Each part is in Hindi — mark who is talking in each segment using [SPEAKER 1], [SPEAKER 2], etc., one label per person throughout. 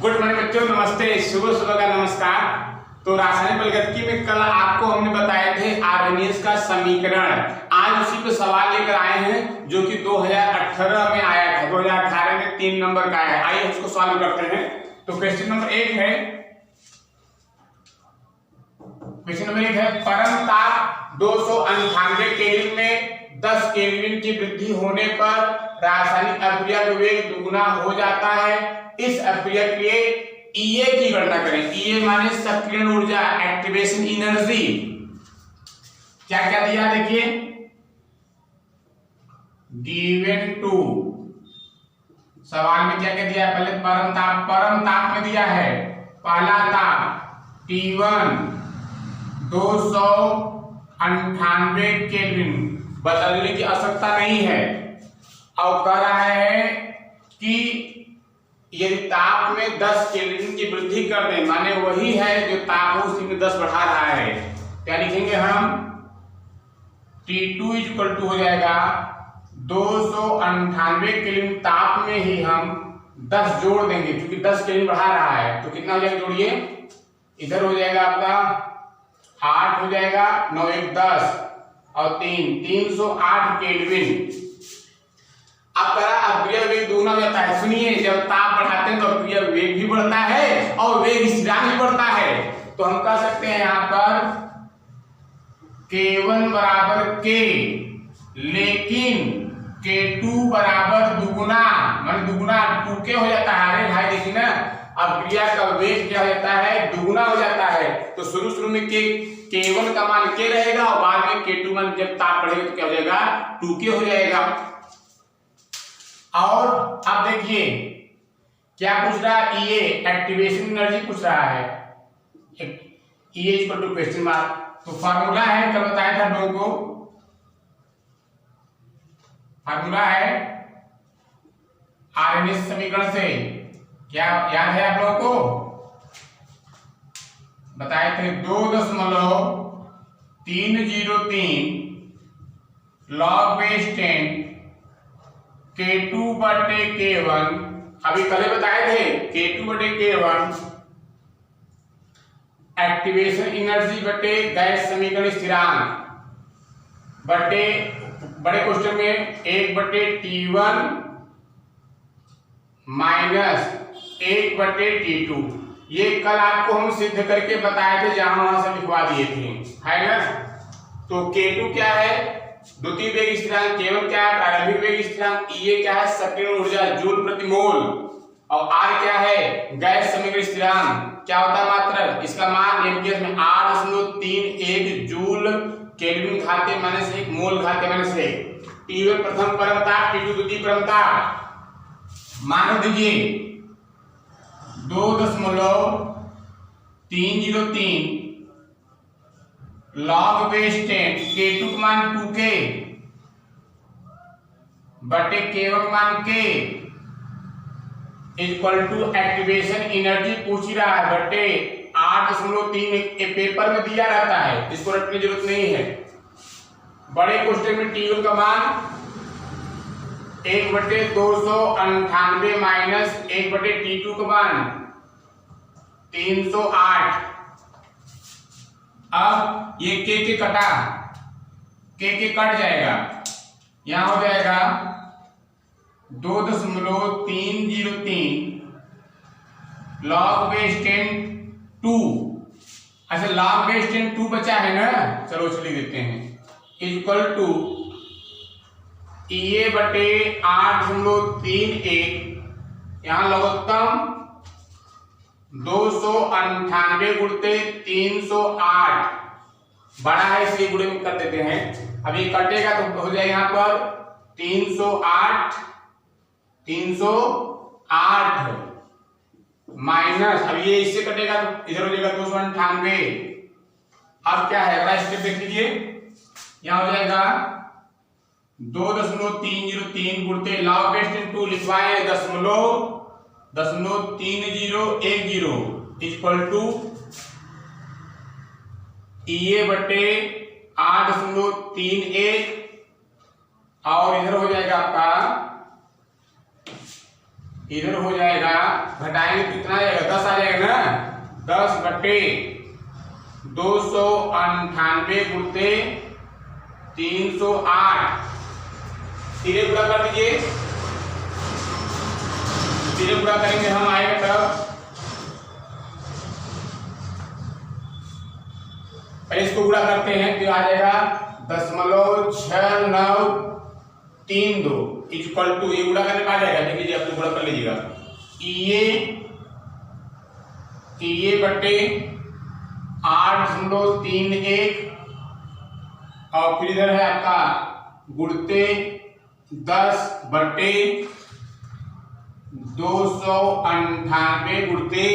[SPEAKER 1] गुड मॉर्निंग बच्चों, नमस्ते, सुबह सुबह का नमस्कार। तो रासायनिक बलगतिकी में कल आपको हमने बताए थे आर्हेनियस का समीकरण। आज उसी पे सवाल लेकर आए हैं जो कि 2018 में आया था। 2018 में 3 नंबर का आया है। आइए उसको सॉल्व करते हैं। तो क्वेश्चन नंबर 1 है, परम ताप 298 केल्विन में 10 केल्विन की वृद्धि होने पर रासायनिक अभिक्रिया का वेग दुगुना हो जाता है। इस अभिक्रिया के लिए ईए की गणना करें। ईए माने सक्रियण ऊर्जा, एक्टिवेशन एनर्जी। क्या क्या दिया देखिए, गिवन टू सवाल में क्या क्या दिया है। पहले परम ताप में दिया है, पहला ताप T1 298 केल्विन, बदलने की आवश्यकता नहीं है। और कह रहा है कि यदि ताप में 10 केल्विन की वृद्धि कर दें, माने वही है जो ताप है उसी में 10 बढ़ा रहा है। क्या लिखेंगे हम, T2 इक्वल टू हो जाएगा 298 केल्विन ताप में ही हम 10 जोड़ देंगे क्योंकि 10 केल्विन बढ़ा रहा है। तो कितना हो जाएगा, जोड़िए, इधर हो जाएगा आपका 8 हो जाएगा, 9 1 10 और 308 केल्विन। अब करा अभिक्रिया वेग दुगुना हो जाता है। सुनिए, जब ताप बढ़ाते हैं तो अभिक्रिया वेग भी बढ़ता है और वेग स्थिरांक भी बढ़ता है। तो हम कह सकते हैं यहाँ पर K1 बराबर K, लेकिन K2 बराबर दुगुना, मान दुगुना 2K हो जाता है। अरे भाई देखिए ना, अभिक्रिया का वेग क्या हो जाता है, दुगुना हो जाता है। तो शुरू में K1 का मान K रहेगा और बाद में K2 मान जब ताप बढ़ेगा तो क्या हो जाएगा, 2K हो जाएगा। और अब देखिए क्या पूछ रहा है, ईए एक्टिवेशन एनर्जी पूछ रहा है। ईए इक्वल टू क्वेश्चन मार्क। तो फार्मूला है, कल बताया था लोगों को, फार्मूला है आरएनएस समीकरण से। क्या याद है आप लोगों को, बताए थे 2.303 log base 10 K2 बटे K1। अभी कल बताए थे K2 बटे K1 एक्टिवेशन एनर्जी बटे गैस समीकरण स्थिरांक बटे बड़े क्वेश्चन में 1 बटे T1 माइनस 1 बटे T2। ये कल आपको हम सिद्ध करके बताए थे, जहां वहां से लिखवा दिए थे, है ना। तो K2 क्या है, द्वितीय वेग स्थिरांक, K1 क्या है, प्रारंभिक वेग स्थिरांक, Ea क्या है, सक्रियण ऊर्जा जूल प्रति मोल, और R क्या है, गैस समीकरण स्थिरांक। क्या होता है मात्रक, इसका मान एम्पियर में 8.31 जूल केल्विन घाते माइनस 1 मोल घाते माइनस 1। T1 प्रथम परम ताप, T2 द्वितीय परम ताप। मान दीजिए 2.303 log base 10 K2 का मान 2K बटे K1 मान K equal to activation energy पूछ ही रहा है बटे 8.3। पेपर में दिया रहता है, इसको रटने की जरूरत नहीं है। बड़े क्वेश्चन में T1 का मान 1 बटे 298 माइनस 1 बटे T2 का मान 308। अब ये के कटा, के कट जाएगा, यहां हो जाएगा 2.303 log base 10 2। अच्छा, log base 10 2 बचा है ना, चलो चलिए देते हैं, इक्वल टू Ea बटे 8.31, यहां लघुत्तम 298 गुणते 308 बड़ा है, इसलिए गुणे में कर देते हैं। अब ये कटेगा तो हो जाएगा यहाँ पर 308 माइनस, अब ये इससे कटेगा तो इधर हो जाएगा 298। अब क्या है, अगला स्टेप देख लीजिए, यहाँ हो जाएगा 2.303 गुणते log base 10 2 लिखवाए 0.3010 इक्वल टू Ea बटे 8.31 और इधर हो जाएगा आपका इधर हो जाएगा, घटाएंगे तो कितना आ जाएगा, 10 आ जाएगा ना। 10/298 गुणते 308, सीधे गुणा कर दीजिए। सीधे गुणा करेंगे हम, आएगा तब इसको गुणा करते हैं तो आ जाएगा 0.6932 इक्वल टू, ये गुणा करने पा जाएगा, देख लीजिए, आप गुणा कर लीजिएगा। ये बटे 8.31 और फिर इधर है आपका गुणते 10/298 गुणते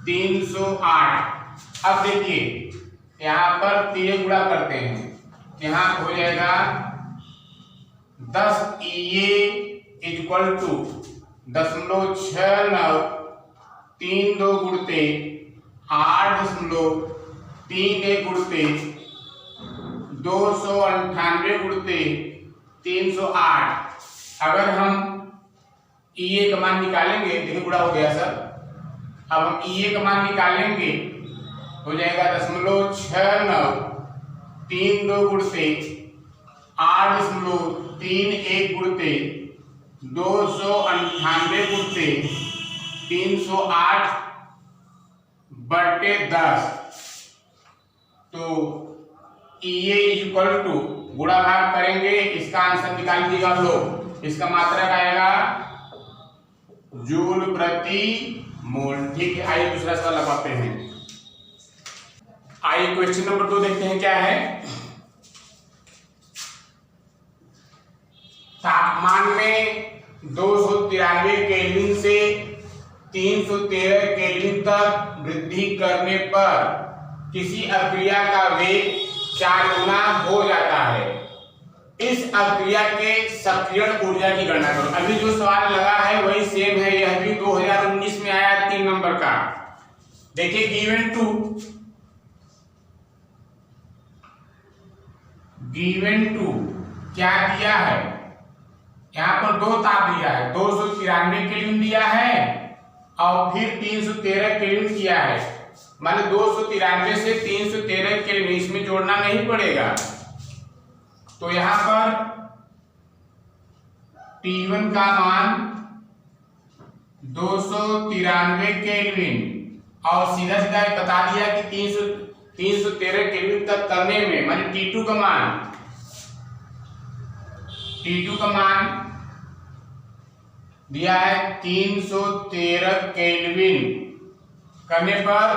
[SPEAKER 1] 308। अब देखिए यहाँ पर तीन गुणा करते हैं, यहाँ हो जाएगा 10 ये इक्वल टू 0.6932 गुणते 8.31 गुणते 298 गुणते 308। अगर हम ये का मान निकालेंगे, देखिए गुणा हो गया सर। अब हम ये का मान निकालेंगे, हो जाएगा 0.6932 गुणते 8.31 गुणते 298 गुणते 308/10। तो ये इक्वल टू, गुणा भाग करेंगे, इसका आंसर निकाल दीजिएगा आप लोग। इसका मात्रक आएगा जूल प्रति मोल। ठीक है, आइए दूसरा सवाल लगाते हैं। आइए क्वेश्चन नंबर 2 देखते हैं क्या है। तापमान में 293 केल्विन से 313 केल्विन तक वृद्धि करने पर किसी अभिक्रिया का वेग 4 गुना हो जाता है। इस अभिक्रिया के सक्रियण ऊर्जा की गणना करो। अभी जो सवाल लगा है वही सेम है, यह भी 2019 में आया 3 नंबर का। देखिए गिवन टू क्या दिया है, यहाँ पर 2 ताप दिया है, 293 केल्विन दिया है और फिर 313 केल्विन किया है। मान 293 से 313 केल्विन इसमें जोड़ना नहीं पड़ेगा। तो यहां पर T1 का मान 293 केल्विन और सीधा सीधा बता दिया कि 313 केल्विन तक करने में माने T2 का मान दिया है 313 केल्विन करने पर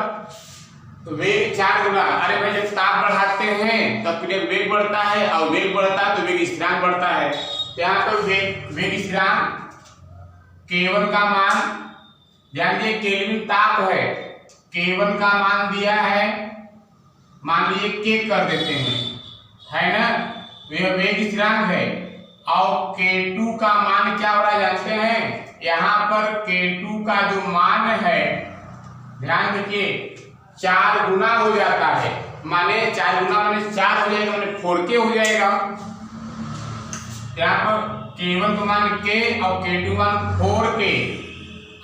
[SPEAKER 1] वेग 4 गुना। अरे भाई जब ताप बढ़ाते हैं तब फिर वेग बढ़ता है और वेग बढ़ता है तो वेग स्थिरांक बढ़ता है। यहाँ पर वेग स्थिरांक K1 का मान, ध्यान दीजिए केल्विन ताप है, K1 का मान दिया है, मान लीजिए K कर देते हैं, है ना, यह वेग स्थिरांक है। और K2 का मान क्या हो रहा है जानते हैं, यहाँ पर K2 का जो मान है, ध्यान रखिए 4 गुना हो जाता है। माने 4 गुना माने 4 हो जाएगा, माने 4K हो जाएगा। यहाँ पर K1 का मान K और K2 मान 4K।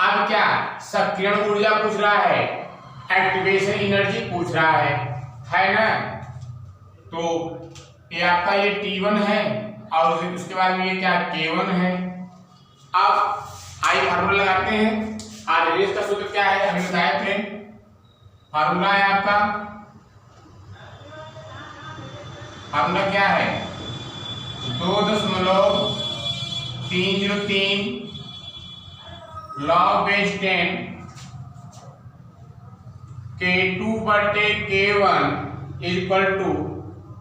[SPEAKER 1] अब क्या सक्रियण ऊर्जा पूछ रहा है, एक्टिवेशन एनर्जी पूछ रहा है ना। तो ये आपका ये T1 है और उसके बाद में ये क्या K1 है। अब आई फार्मूला लगाते हैं। आरएस का सूत्र क्या है, हमें बताया थे, फार्मूला है आपका, फार्मूला क्या है 2.303 log base 10 K2/K1 equal to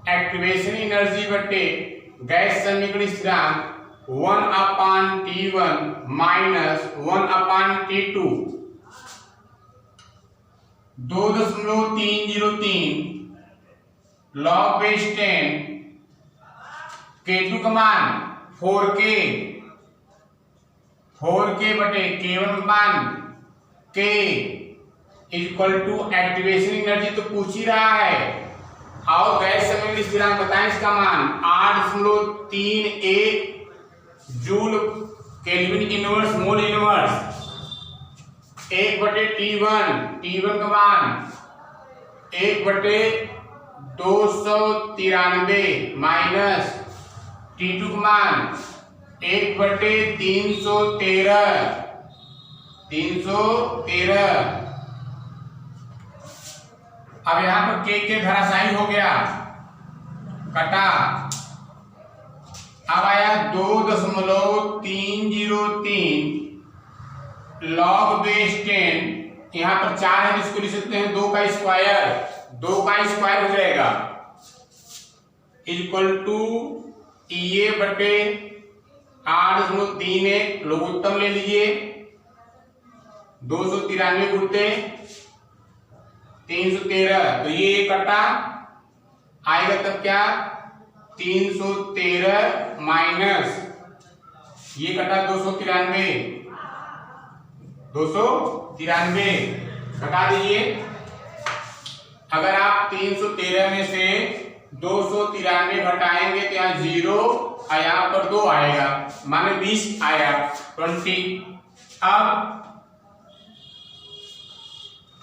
[SPEAKER 1] activation energy बटे गैस समीकरण स्थिरांक 1/T1 minus 1/T2। 2.303 log base 10 K2 का मान 4K बटे K1 मान K equal to activation energy तो पूछ ही रहा है और गैस समीकरण स्थिरांक बताएं, इसका मान 8.31 joule kelvin inverse mole inverse 1/T1, T1 का मान 1/293 माइनस T2 का मान 1/313। अब यहां पर के धराशायी हो गया, कटा। अब आया 2.303 log बेस 10, यहाँ पर 4 है, इसको लिख सकते हैं 2 का स्क्वायर हो जाएगा इक्वल टू EA बटे 8.31 लघुत्तम ले लीजिए 293 गुणते 313, तो ये कटा आएगा तब क्या 313 माइनस ये कटा 293 घटा दीजिए। अगर आप 313 में से 293 घटाएंगे तो यहाँ 0 और यहाँ पर 2 आएगा, माने 20 आया 20।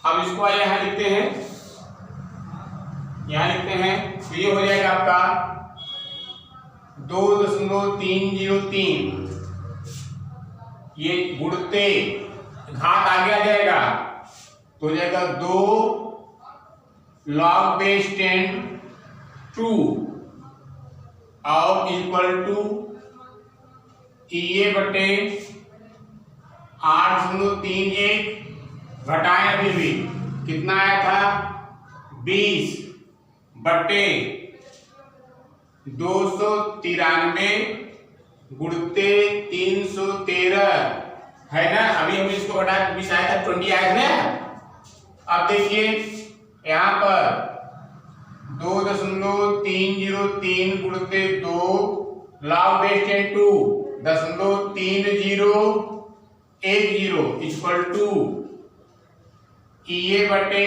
[SPEAKER 1] अब इसको यहाँ लिखते हैं, तो ये हो जाएगा आपका 2.303, ये गुणते घात आगे आ जाएगा तो हो जाएगा 2 log बेस 10 2 और इक्वल टू EA बटे 8.31 घटाएं अभी भी कितना आया था 20 बटे 293 गुणते 313 है ना। अभी हम इसको घटा 20 आया था 20 आया था। अब देखिए यहाँ पर 2.303 गुणते 2 log base 10 2 0.3010 equal to EA बटे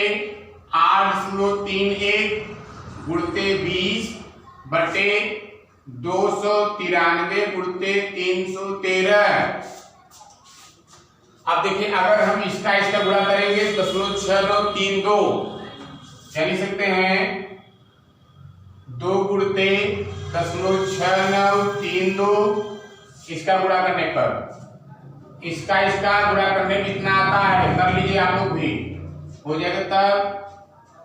[SPEAKER 1] 8.31 गुणते 20 बटे 293 गुणते 313। अब देखिए अगर हम इसका गुणा करेंगे 0.6932 लिख सकते हैं 2 गुणते 0.6932। इसका गुणा करने पर इसका गुणा करने में कितना आता है कर लीजिए आप लोग भी, हो जाएगा तब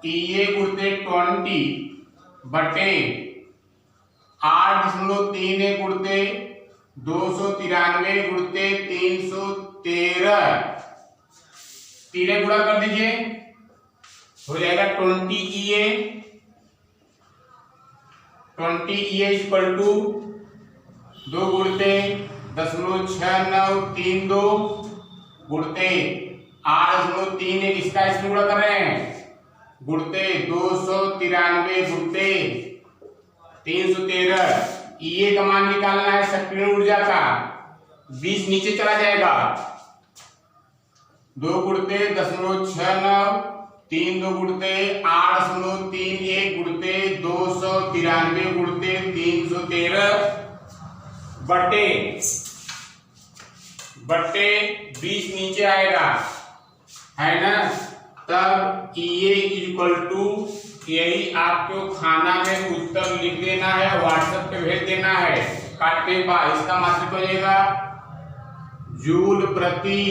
[SPEAKER 1] EA गुणते 20 बटे 8.31 गुणते 293 गुणते 313 तीन गुणा कर दीजिए हो जाएगा 20 इक्वल टू 2 गुणते 0.6932 गुणते 8.31 इसका गुणा कर रहे हैं गुणते 293 गुणते 313। EA का मान निकालना है सक्रिय ऊर्जा का, 20 नीचे चला जाएगा 2 गुणते 0.6932 गुणते 8.31 गुणते 293 गुणते 313 बटे 20 नीचे आएगा है ना। तब EA इक्वल टू यही आपको खाना में उत्तर लिख देना है, व्हाट्सएप पे भेज देना है काटने के बाद। इसका मतलब हो जाएगा जूल प्रति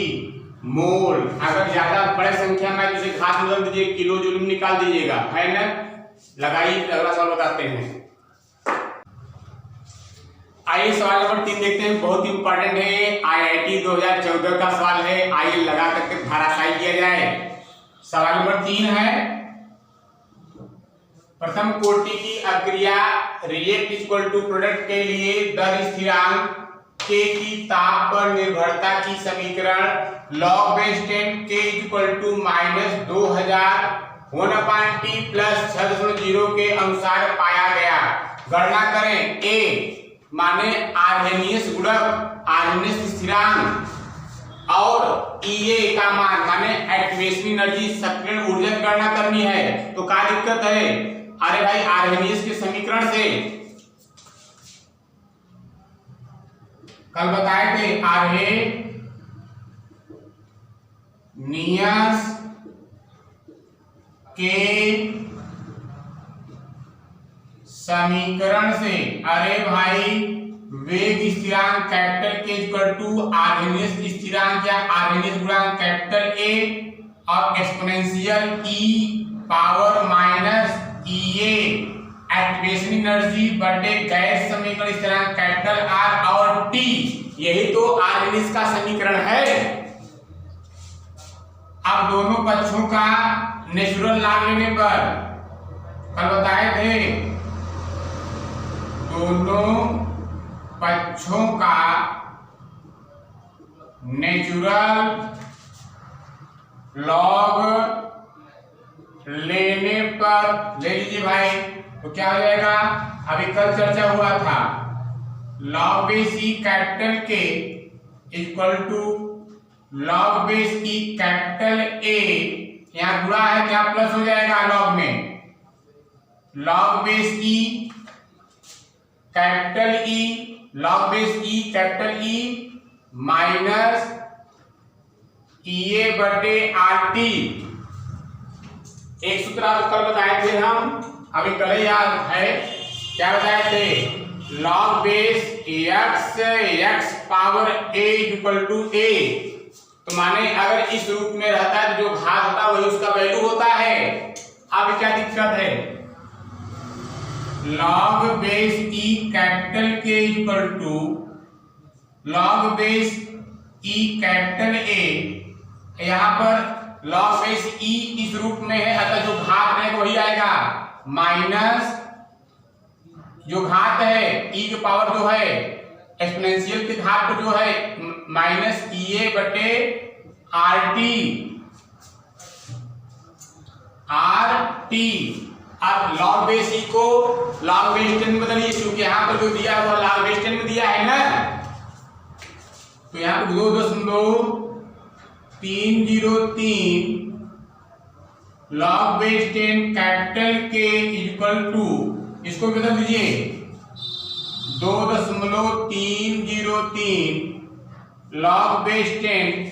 [SPEAKER 1] मोल। अगर ज्यादा बड़े संख्या में तो इसे घात बदल दीजिए, किलो जूल में निकाल दीजिएगा है ना। लगाइए अगला सवाल बताते हैं। आइए सवाल नंबर 3 देखते हैं, बहुत ही इंपॉर्टेंट है, IIT 2014 का सवाल है। आइए लगा करके धाराशायी किया जाए। सवाल नंबर 3 है, प्रथम कोटि की अक्रिया रिएक्ट इक्वल टू प्रोडक्ट के लिए दर स्थिरांक K की ताप पर निर्भरता की समीकरण log base 10 K equal to -2000 1/T plus 6.0 के अनुसार पाया गया। गणना करें। A माने आर्हेनियस गुणक, आर्हेनियस स्थिरांक, और EA का मान माने एक्टिवेशन एनर्जी, सक्रियण ऊर्जा की गणना करनी है। तो क्या दिक्कत है? अरे भाई आर्हेनियस के समीकरण से कल बताए थे आर्हेनियस के समीकरण से, अरे भाई वेग स्थिरांक capital K equal to Arrhenius स्थिरांक या आर्हेनियस गुणांक कैपिटल ए और एक्सपोनेंशियल ई पावर माइनस ई एक्टिवेशन एनर्जी बटे गैस समीकरण स्थिरांक कैपिटल आर और टी, यही तो आर्हेनियस का समीकरण है। अब दोनों पक्षों का नेचुरल लॉग लेने पर कल बताए थे दोनों पक्षों का नेचुरल लॉग लेने पर, ले लीजिए भाई, तो क्या हो जाएगा, अभी कल चर्चा हुआ था log base E capital K equal to log base E capital A, यहां गुणा है क्या प्लस हो जाएगा लॉग में, log base E capital E, log base E capital E minus E A बटे आर टी। एक सूत्र आप कल बताए थे हम, अभी कल याद है, क्या बताए थे, log base x power a equal to a, तो माने अगर इस रूप में रहता है तो जो घात होता है वही उसका वैल्यू होता है। अब क्या दिक्कत है, log base E capital K equal to log base E capital A, यहां पर लॉग बेस ई इस रूप में है, अतः जो घात है वही आएगा माइनस जो घात है ई की पावर जो है एक्सपोनेंशियल की घात जो है माइनस ई ए बटे आर टी। अब लॉग बेस ई को लॉग बेस 10 में बदलिए, क्योंकि यहां पर जो दिया हुआ लॉग बेस 10 में दिया है ना, तो यहां पर 2.303 log base 10 capital K equal to, इसको बदल दीजिए 2.303 log base 10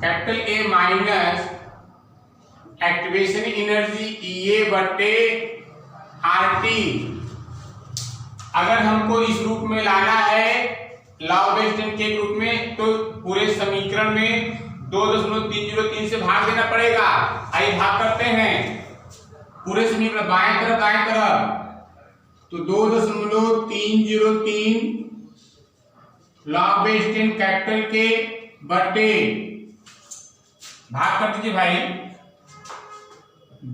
[SPEAKER 1] capital A minus activation energy E A बटे आर टी। अगर हमको इस रूप में लाना है लॉग बेस 10 के रूप में, तो पूरे समीकरण में 2.303 से भाग देना पड़ेगा। आइए भाग करते हैं पूरे समीकरण बाएं तरफ दाएं तरफ, तो 2.303 लॉग बेस 10 कैपिटल के बटे भाग कर दीजिए भाई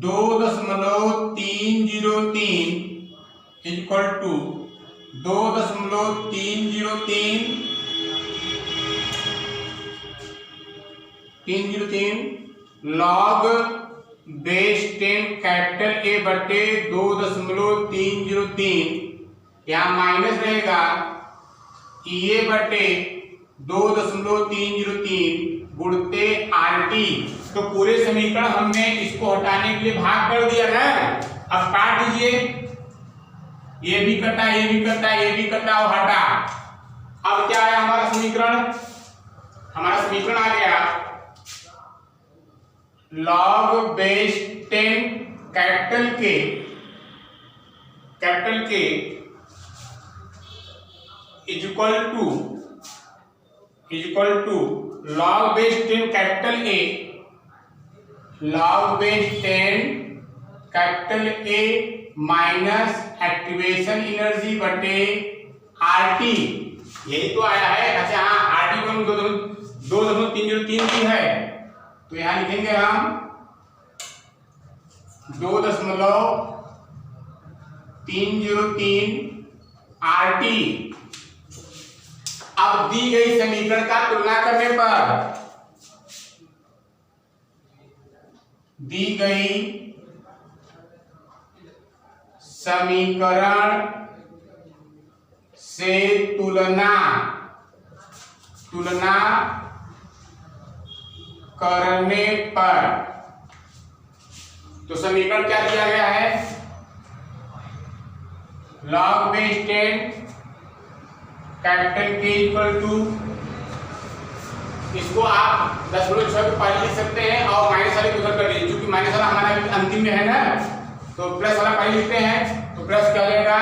[SPEAKER 1] 2.303 equal to 2.303 log base 10 capital A बटे 2.303, यहां माइनस रहेगा ई ए बटे 2.303 गुणते आर टी। तो पूरे समीकरण हमने इसको हटाने के लिए भाग कर दिया ना, अब काट दीजिए, ये भी कटा, ये भी कटा, ये भी कटा और हटा। अब क्या है हमारा समीकरण, हमारा समीकरण आ गया log base 10 capital K equal to log base 10 capital A, log base 10 capital A minus activation energy बटे आर टी, यही तो आया है। अच्छा हाँ, आर टी को 2.303 की है, तो यहां लिखेंगे हम 2.303 आर टी। अब दी गई समीकरण का तुलना करने पर, दी गई समीकरण से तुलना करने पर, तो समीकरण क्या दिया गया है, log base 10 capital K equal to, इसको आप 10.6 के पहले लिख सकते हैं और माइनस वाले को उधर कर दीजिए, क्योंकि माइनस वाला हमारा अंतिम में है ना, तो प्लस वाला पहले लिखते हैं। तो प्लस क्या हो जाएगा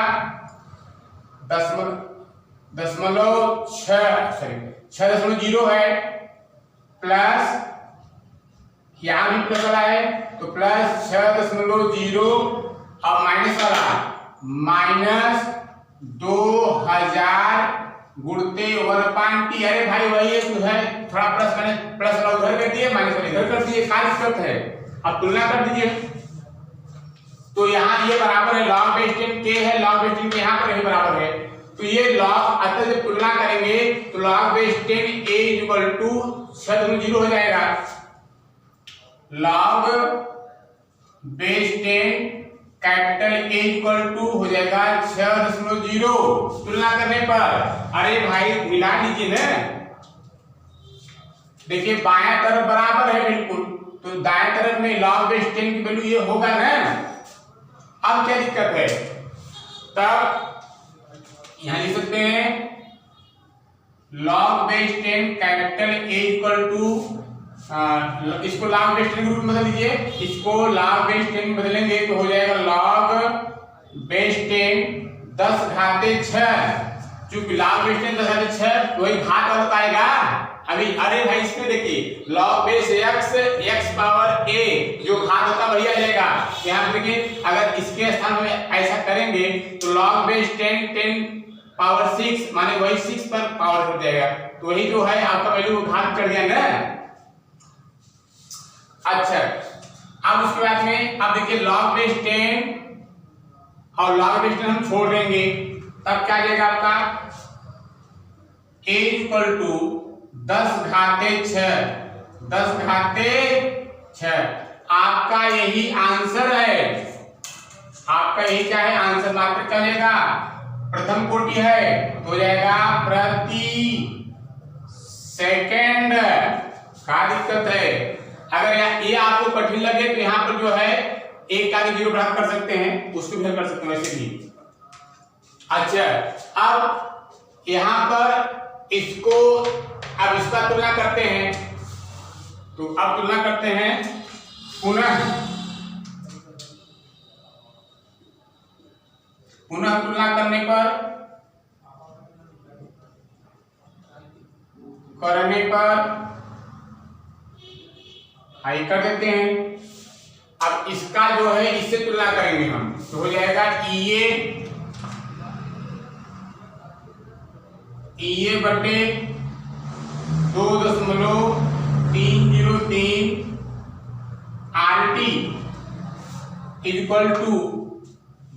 [SPEAKER 1] 6.0 है, प्लस यहाँ भी प्लस वाला है तो प्लस 6.0 और माइनस वाला माइनस 2000 गुणते 1/t। अरे भाई वही है, उधर थोड़ा प्लस, मैंने प्लस वाला उधर कर दिए, माइनस वाला इधर कर दिए, क्या दिक्कत है? अब तुलना कर दीजिए। तो यहाँ ये बराबर है log base 10 k है, log base 10 के यहाँ पर ही बराबर है, तो ये log, अतः जब तुलना करेंगे तो log base 10 a equal to 6.0 हो जाएगा। log base 10 capital A equal to हो जाएगा 6.0 तुलना करने पर। अरे भाई मिला लीजिए ना, देखिए बाएं तरफ बराबर है बिल्कुल, तो दाएं तरफ में log base 10 की वैल्यू ये होगा ना। अब क्या दिक्कत है? तब यहां लिख सकते हैं log base 10 capital A equal to, इसको log base 10 के रूप में बदल दीजिए, इसको log base 10 में बदलेंगे तो हो जाएगा log base 10 10⁻6, चूंकि log base 10 10⁻6 वही घात वाला आएगा अभी। अरे भाई इसमें देखिए log base x power a जो घात होता वही आ जाएगा। यहाँ पे देखिए अगर इसके स्थान में ऐसा करेंगे तो log base 10 पावर 6 माने वही 6 पर पावर हो जाएगा, तो वही जो है आपका वैल्यू घात कर दिया ना। अच्छा, अब उसके बाद में अब देखिए log base 10 और log base 10 हम छोड़ देंगे, तब क्या आ जाएगा आपका a इक्वल टू 10⁻6 आपका यही आंसर है। आपका यही क्या है आंसर, मात्र क्या जाएगा प्रथम कोटि है तो हो जाएगा प्रति सेकंड। क्या दिक्कत है? अगर ये आपको कठिन लगे तो यहाँ पर जो है एक का 0 बढ़ा कर सकते हैं, उसको भी कर सकते हैं वैसे भी। अच्छा, अब यहाँ पर इसको, अब इसका तुलना करते हैं, तो अब तुलना करते हैं पुनः तुलना करने पर हाई कर देते हैं। अब इसका जो है इससे तुलना करेंगे हम, तो हो जाएगा EA बटे 2.303 RT इक्वल टू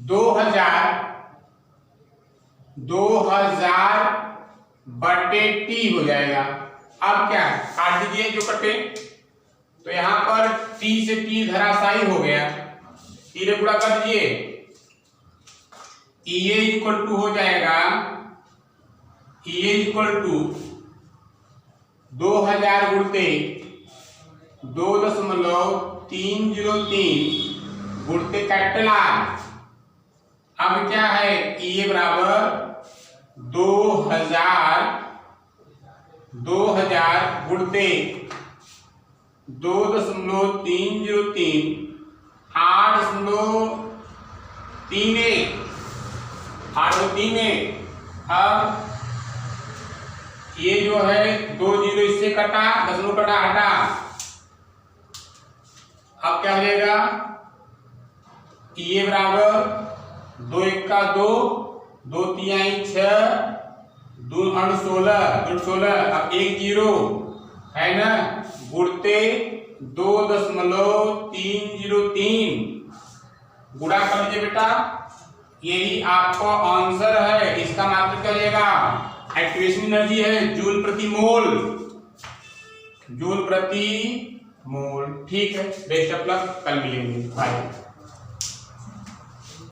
[SPEAKER 1] 2000 बटे T हो जाएगा। अब क्या काट दीजिए जो कटे, तो यहां पर T से T धराशायी हो गया, T रे गुणा कर दीजिए, EA इक्वल टू हो जाएगा EA इक्वल टू 2000 गुणते 2.303 गुणते कैपिटल R। अब क्या है EA बराबर 2000 गुणते 2.303 8.31। अब ये जो है 2 0 इससे कटा, 10 कटा हटा, अब क्या हो जाएगा ये बराबर 2 1 का 2, 2 3 6, 2 16, अब 1 0 है ना, गुणते 2.303 गुणा कर लीजिए बेटा, यही आपका आंसर है। इसका मात्रक क्या लेगा, एक्टिवेशन एनर्जी है जूल प्रति मोल। ठीक है, बेस्ट ऑफ लक, कल मिलेंगे, बाय।